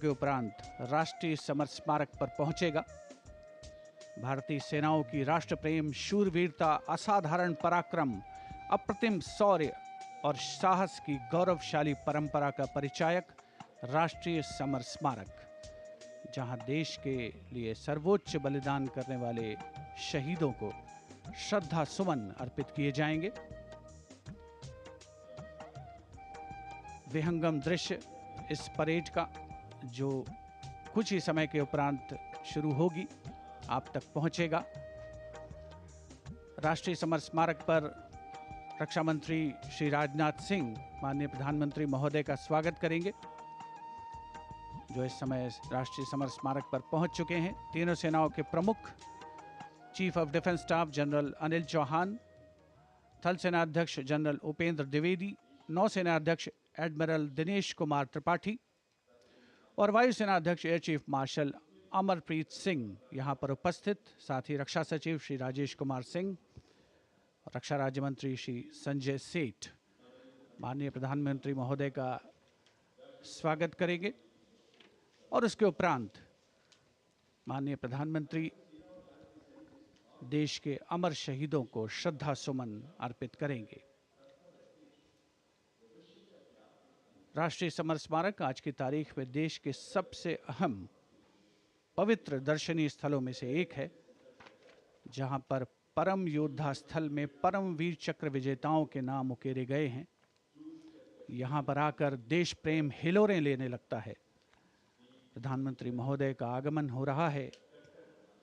के उपरांत राष्ट्रीय समर स्मारक पर पहुंचेगा। भारतीय सेनाओं की राष्ट्र प्रेम, शूरवीरता, असाधारण पराक्रम, अप्रतिम शौर्य और साहस की गौरवशाली परंपरा का परिचायक राष्ट्रीय समर स्मारक, जहां देश के लिए सर्वोच्च बलिदान करने वाले शहीदों को श्रद्धा सुमन अर्पित किए जाएंगे। विहंगम दृश्य इस परेड का, जो कुछ ही समय के उपरांत शुरू होगी, आप तक पहुंचेगा। राष्ट्रीय समर स्मारक पर रक्षा मंत्री श्री राजनाथ सिंह माननीय प्रधानमंत्री महोदय का स्वागत करेंगे, जो इस समय राष्ट्रीय समर स्मारक पर पहुंच चुके हैं। तीनों सेनाओं के प्रमुख Chief of Defence Staff General Anil Chauhan, थल सेना अध्यक्ष जनरल उपेंद्र द्विवेदी, नौसेना अध्यक्ष एडमिरल दिनेश कुमार त्रिपाठी और वायुसेना अध्यक्ष air chief marshal Amarpreet Singh यहाँ पर उपस्थित। साथ ही रक्षा सचिव श्री राजेश कुमार सिंह, रक्षा राज्य मंत्री श्री संजय सेठ माननीय प्रधानमंत्री महोदय का स्वागत करेंगे और उसके उपरांत माननीय प्रधानमंत्री देश के अमर शहीदों को श्रद्धा सुमन अर्पित करेंगे। राष्ट्रीय समर स्मारक आज की तारीख में देश के सबसे अहम पवित्र दर्शनीय स्थलों में से एक है, जहां पर परम योद्धा स्थल में परम वीर चक्र विजेताओं के नाम उकेरे गए हैं। यहां पर आकर देश प्रेम हिलोरें लेने लगता है। प्रधानमंत्री महोदय का आगमन हो रहा है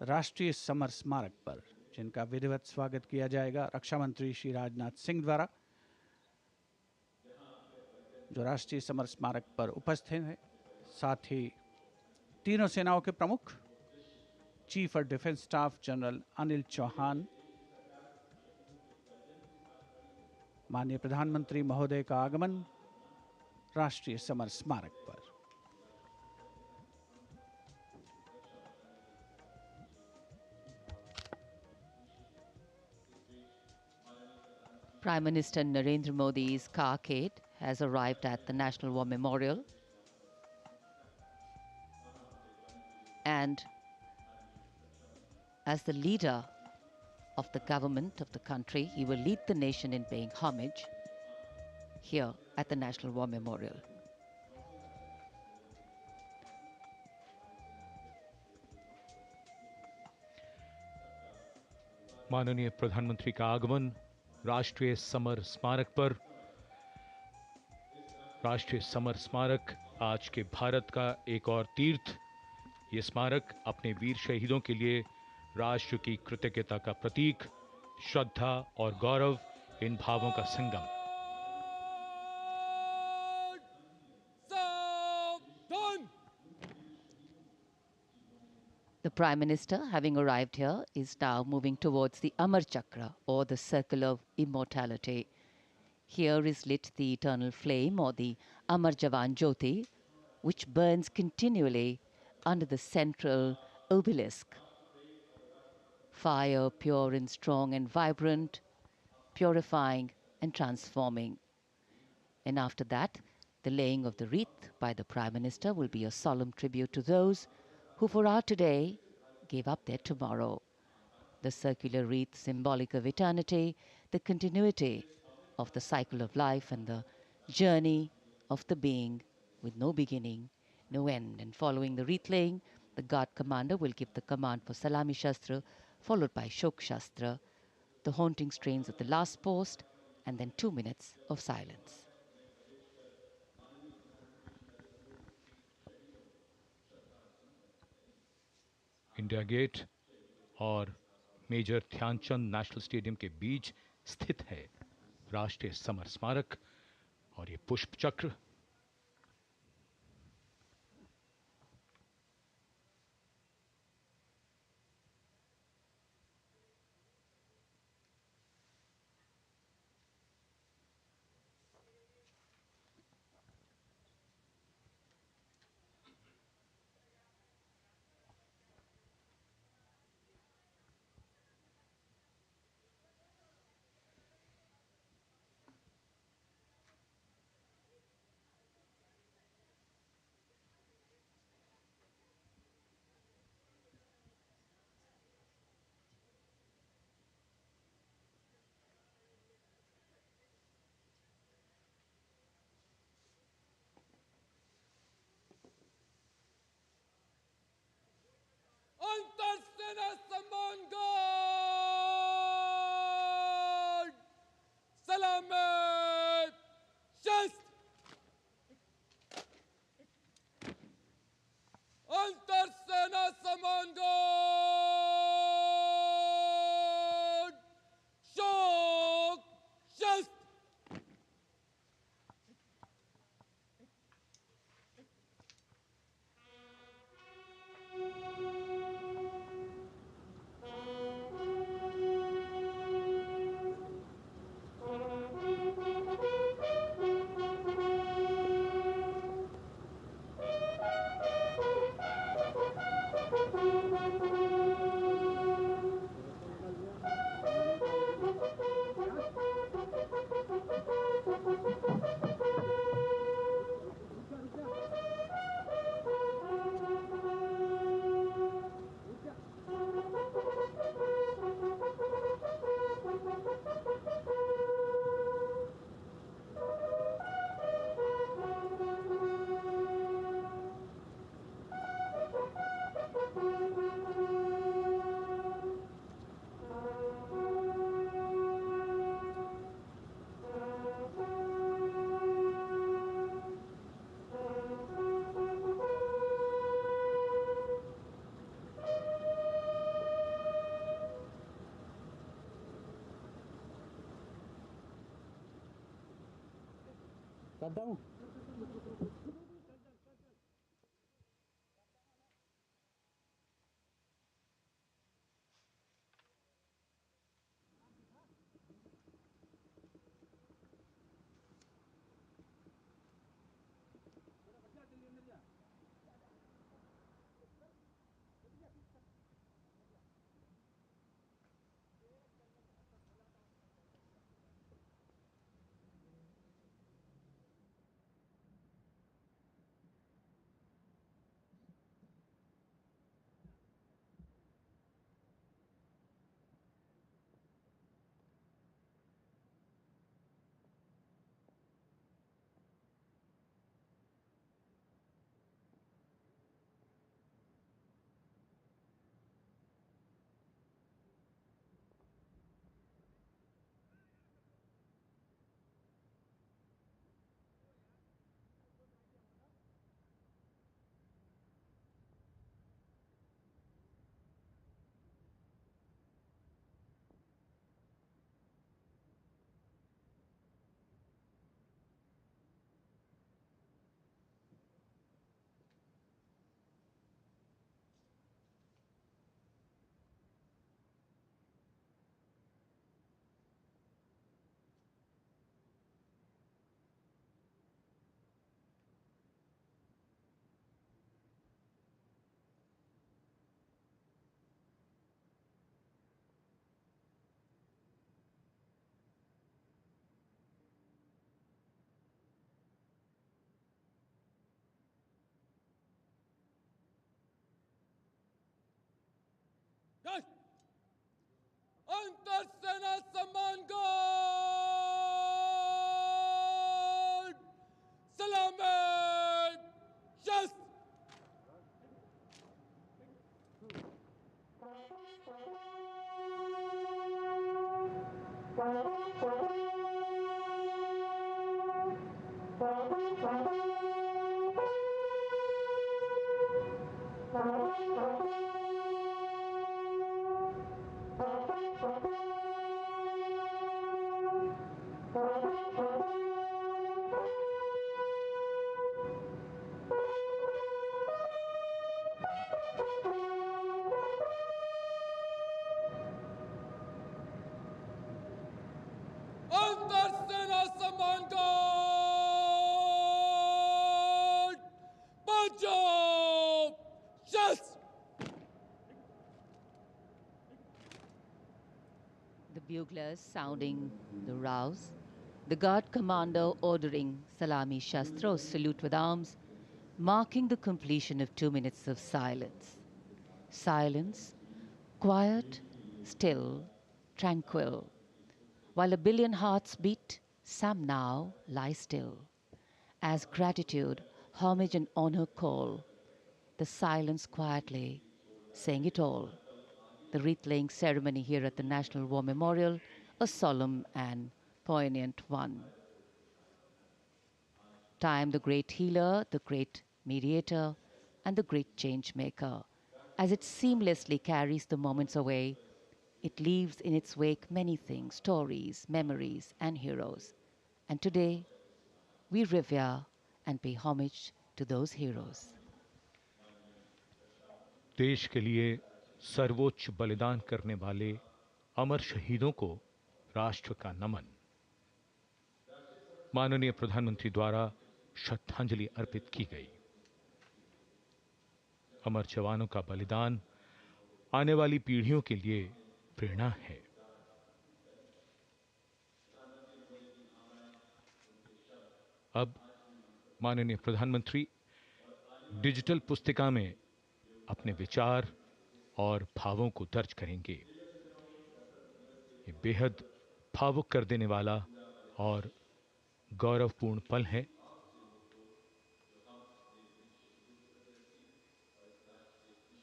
राष्ट्रीय समर स्मारक पर, जिनका विधिवत स्वागत किया जाएगा रक्षा मंत्री श्री राजनाथ सिंह द्वारा, जो राष्ट्रीय समर स्मारक पर उपस्थित हैं। साथ ही तीनों सेनाओं के प्रमुख Chief of Defence Staff General Anil Chauhan, माननीय प्रधानमंत्री महोदय का आगमन राष्ट्रीय समर स्मारक पर। Prime Minister Narendra Modi's carcade has arrived at the National War Memorial, and as the leader of the government of the country, he will lead the nation in paying homage here at the National War Memorial. माननीय प्रधानमंत्री का आगमन राष्ट्रीय summer स्मारक पर। राष्ट्रीय summer स्मारक आज के भारत का एक और तीर्थ। ये स्मारक अपने वीर शहीदों के लिए राष्ट्र की कृतज्ञता का प्रतीक, श्रद्धा और गौरव, इन भावों का संगम। The Prime Minister, having arrived here, is now moving towards the Amar Chakra, or the Circle of Immortality. Here is lit the eternal flame, or the Amar Jawan Jyoti, which burns continually under the central obelisk. Fire, pure and strong and vibrant, purifying and transforming. And after that, the laying of the wreath by the Prime Minister will be a solemn tribute to those who for our today gave up their tomorrow. The circular wreath, symbolic of eternity, the continuity of the cycle of life and the journey of the being with no beginning, no end. And following the wreath laying, the guard commander will give the command for Salami Shastra, followed by Shok Shastra, the haunting strains of the last post, and then 2 minutes of silence. India Gate और Major Dhyanchand National Stadium के बीच स्थित है राष्ट्रीय summer स्मारक और ये पुष्प चक्र करता हूँ। अंतर सेना सम्मान गार्ड सलामी शस्त्र अंतर सेना सम्मान गार्ड पंजाब शस्त्र The buglers sounding the rouse, the guard commander ordering Salami Shastros salute with arms, marking the completion of 2 minutes of silence. Silence, quiet, still, tranquil. While a billion hearts beat, some now lie still. As gratitude, homage and honor call, the silence quietly, saying it all. The wreath-laying ceremony here at the National War Memorial, a solemn and poignant one. Time, the great healer, the great mediator, and the great change maker. As it seamlessly carries the moments away, it leaves in its wake many things, stories, memories, and heroes. And today, we revere and pay homage to those heroes. देश के लिए सर्वोच्च बलिदान करने वाले अमर शहीदों को राष्ट्र का नमन। माननीय प्रधानमंत्री द्वारा श्रद्धांजलि अर्पित की गई। अमर जवानों का बलिदान आने वाली पीढ़ियों के लिए प्रेरणा है। अब माननीय प्रधानमंत्री डिजिटल पुस्तिका में अपने विचार और भावों को दर्ज करेंगे। ये बेहद भावुक कर देने वाला और गौरवपूर्ण पल है।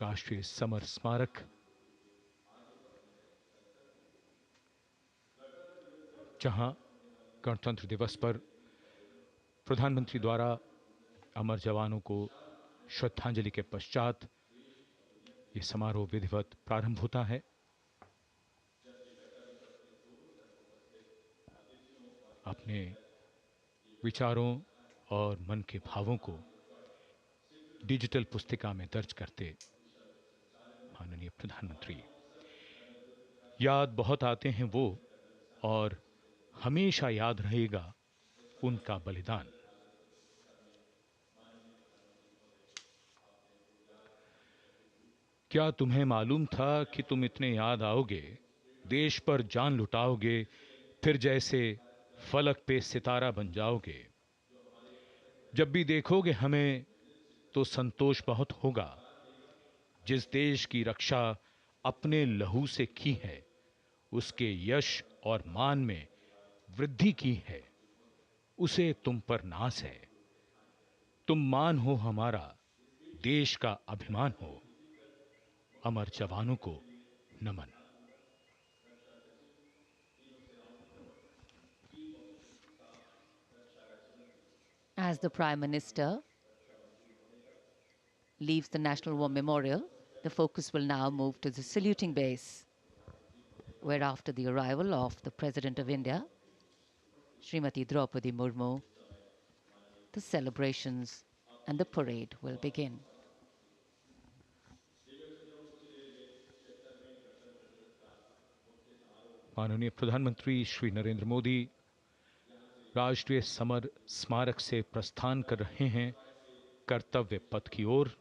राष्ट्रीय समर स्मारक जहां गणतंत्र दिवस पर प्रधानमंत्री द्वारा अमर जवानों को श्रद्धांजलि के पश्चात ये समारोह विधिवत प्रारंभ होता है। अपने विचारों और मन के भावों को डिजिटल पुस्तिका में दर्ज करते माननीय प्रधानमंत्री। याद बहुत आते हैं वो, और हमेशा याद रहेगा उनका बलिदान। क्या तुम्हें मालूम था कि तुम इतने याद आओगे, देश पर जान लुटाओगे, फिर जैसे फलक पे सितारा बन जाओगे। जब भी देखोगे हमें तो संतोष बहुत होगा। जिस देश की रक्षा अपने लहू से की है, उसके यश और मान में वृद्धि की है, उसे तुम पर नाज है। तुम मान हो हमारा, देश का अभिमान हो। अमर जवानों को नमन। As the Prime Minister leaves the National War Memorial, the focus will now move to the saluting base, where after the arrival of the President of India, Srimati Draupadi Murmu, the celebrations and the parade will begin. माननीय प्रधानमंत्री श्री नरेंद्र मोदी राष्ट्रीय summer स्मारक से प्रस्थान कर रहे हैं कर्तव्य पथ की ओर।